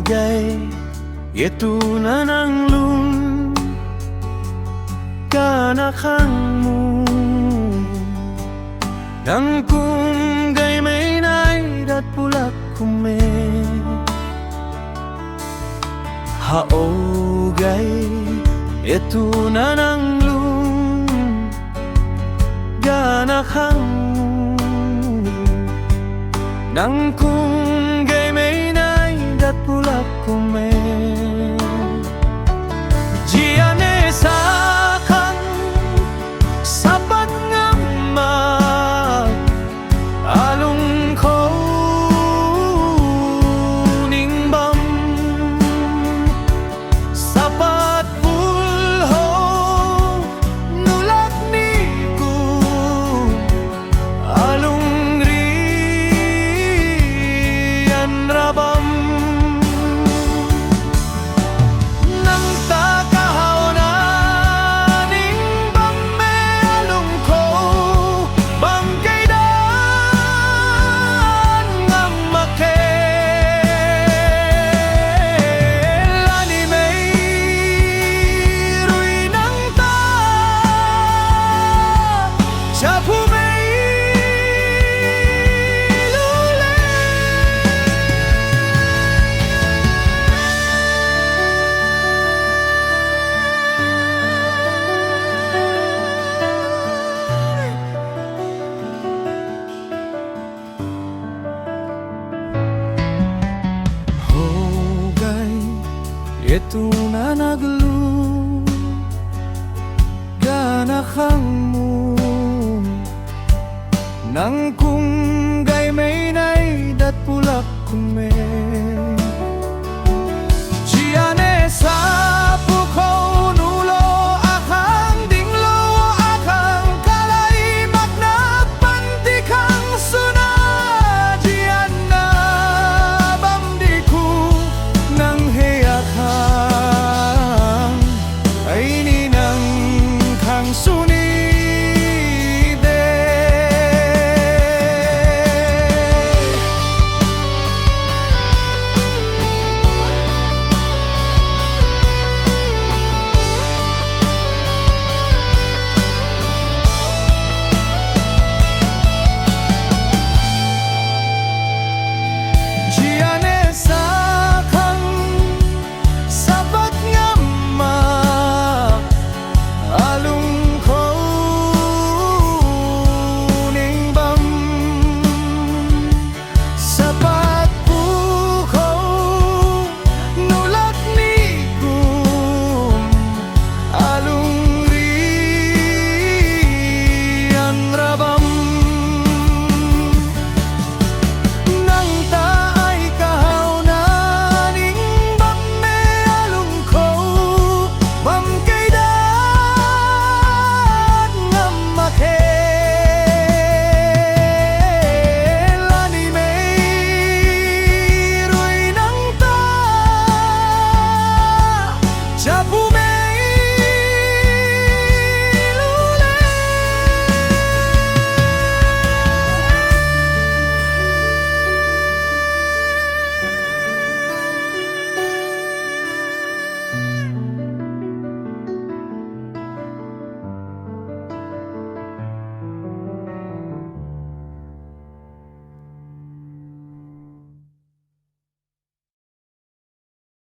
gay ito na ng lun kanakangmu nang kung gay may naidat pulak kume haogay ito na ng lun kanakangmu nang kung gay may naidat pulak kume Giane sa kang sapat nga mag along ko ning bam sapat pulho nulak ni ko along riyan rabam Ito na naglu ganakangmu nang kung gay may naidat pulak kume